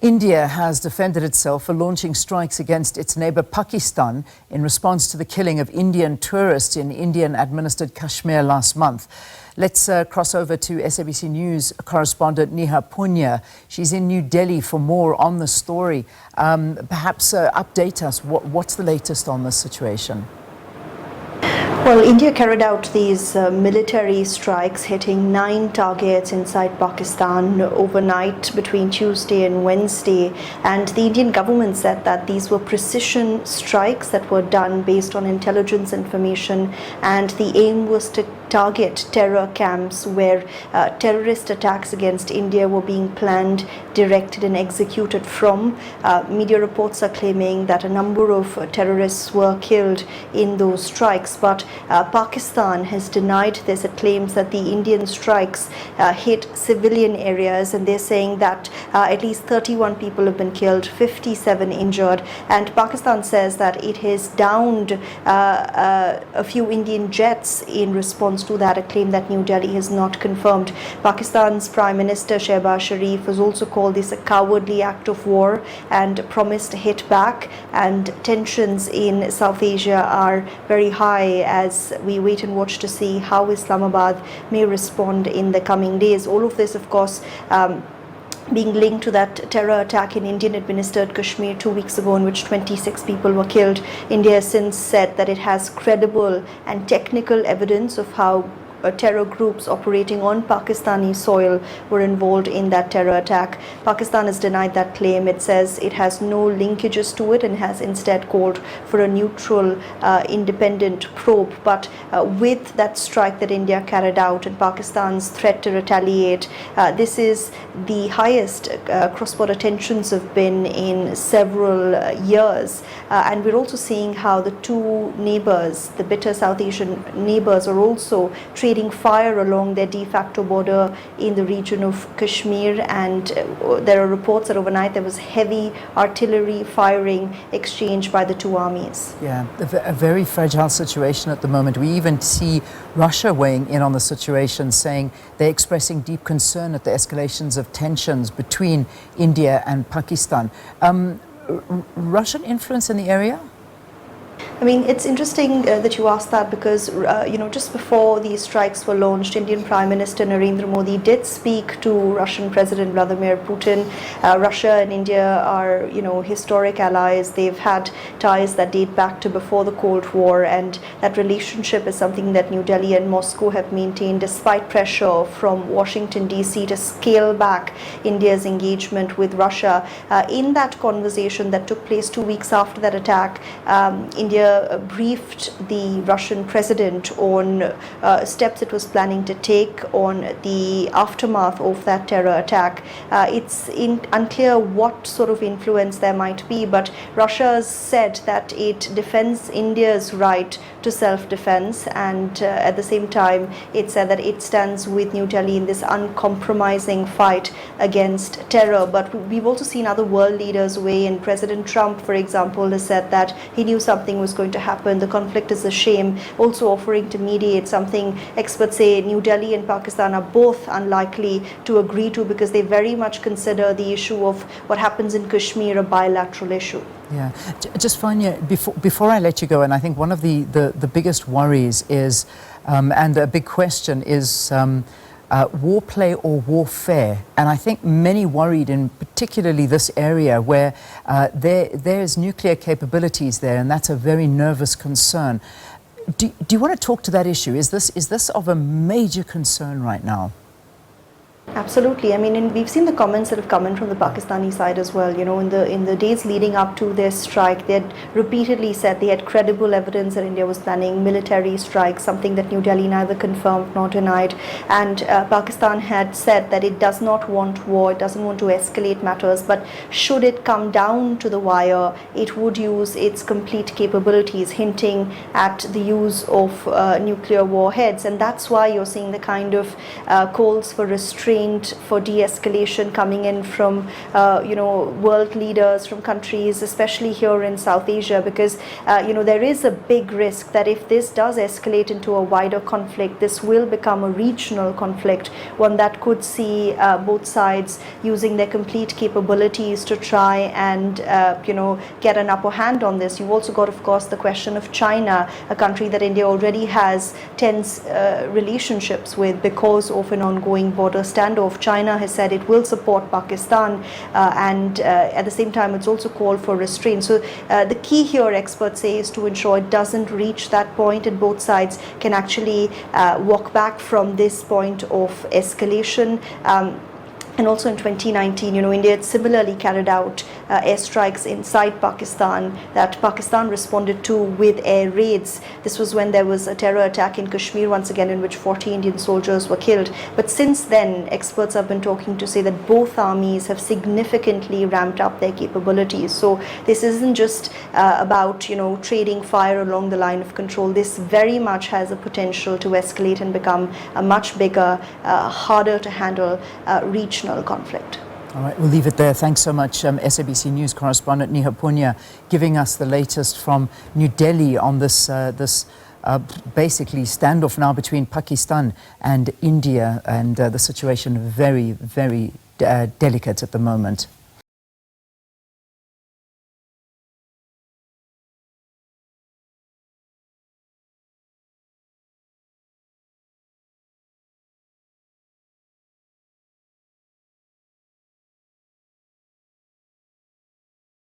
India has defended itself for launching strikes against its neighbour Pakistan in response to the killing of Indian tourists in Indian-administered Kashmir last month. Let's cross over to SABC News correspondent Neha Poonia. She's in New Delhi for more on the story. Perhaps update us. What's the latest on this situation? Well, India carried out these military strikes, hitting 9 targets inside Pakistan overnight between Tuesday and Wednesday. And the Indian government said that these were precision strikes that were done based on intelligence information, and the aim was to target terror camps where terrorist attacks against India were being planned, directed and executed from. Media reports are claiming that a number of terrorists were killed in those strikes, but Pakistan has denied this. It claims that the Indian strikes hit civilian areas, and they're saying that at least 31 people have been killed, 57 injured, and Pakistan says that it has downed a few Indian jets in response to that, a claim that New Delhi has not confirmed. Pakistan's Prime Minister Shehbaz Sharif has also called this a cowardly act of war and promised to hit back, and tensions in South Asia are very high as we wait and watch to see how Islamabad may respond in the coming days. All of this, of course, being linked to that terror attack in Indian-administered Kashmir 2 weeks ago, in which 26 people were killed. India has since said that it has credible and technical evidence of how terror groups operating on Pakistani soil were involved in that terror attack. Pakistan has denied that claim. It says it has no linkages to it and has instead called for a neutral, independent probe. But with that strike that India carried out and Pakistan's threat to retaliate, this is the highest cross-border tensions have been in several years. And we're also seeing how the two neighbours, the bitter South Asian neighbours, are also trading fire along their de facto border in the region of Kashmir, and there are reports that overnight there was heavy artillery firing exchanged by the two armies. Yeah, a very fragile situation at the moment. We even see Russia weighing in on the situation, saying they're expressing deep concern at the escalations of tensions between India and Pakistan. Russian influence in the area? I mean, it's interesting that you asked that because, just before these strikes were launched, Indian Prime Minister Narendra Modi did speak to Russian President Vladimir Putin. Russia and India are, historic allies. They've had ties that date back to before the Cold War, and that relationship is something that New Delhi and Moscow have maintained despite pressure from Washington, D.C. to scale back India's engagement with Russia. In that conversation that took place 2 weeks after that attack, India briefed the Russian president on steps it was planning to take on the aftermath of that terror attack. It's unclear what sort of influence there might be, but Russia has said that it defends India's right to self-defense, and at the same time it said that it stands with New Delhi in this uncompromising fight against terror. But we've also seen other world leaders weigh in. President Trump, for example, has said that he knew something was going to happen. The conflict is a shame. Also offering to mediate, something experts say New Delhi and Pakistan are both unlikely to agree to, because they very much consider the issue of what happens in Kashmir a bilateral issue. Yeah, just finally, before I let you go, and I think one of the biggest worries is, and a big question is, war play or warfare. And I think many worried in particularly this area where there's nuclear capabilities there, and that's a very nervous concern. Do you want to talk to that issue? Is this of a major concern right now? Absolutely. I mean, we've seen the comments that have come in from the Pakistani side as well. In the days leading up to their strike, they had repeatedly said they had credible evidence that India was planning military strikes, something that New Delhi neither confirmed nor denied. And Pakistan had said that it does not want war, it doesn't want to escalate matters, but should it come down to the wire, it would use its complete capabilities, hinting at the use of nuclear warheads. And that's why you're seeing the kind of calls for restraint restraint for de-escalation coming in from, world leaders, from countries, especially here in South Asia, because, there is a big risk that if this does escalate into a wider conflict, this will become a regional conflict, one that could see both sides using their complete capabilities to try and, get an upper hand on this. You've also got, of course, the question of China, a country that India already has tense relationships with because of an ongoing border standoff. China has said it will support Pakistan, and at the same time it's also called for restraint. So the key here, experts say, is to ensure it doesn't reach that point and both sides can actually walk back from this point of escalation. And also in 2019, India had similarly carried out airstrikes inside Pakistan that Pakistan responded to with air raids. This was when there was a terror attack in Kashmir once again in which 40 Indian soldiers were killed. But since then, experts have been talking to say that both armies have significantly ramped up their capabilities. So this isn't just about, trading fire along the line of control. This very much has a potential to escalate and become a much bigger, harder to handle regional conflict. All right, we'll leave it there. Thanks so much, SABC News correspondent Neha Poonia, giving us the latest from New Delhi on this basically standoff now between Pakistan and India, and the situation very, very delicate at the moment.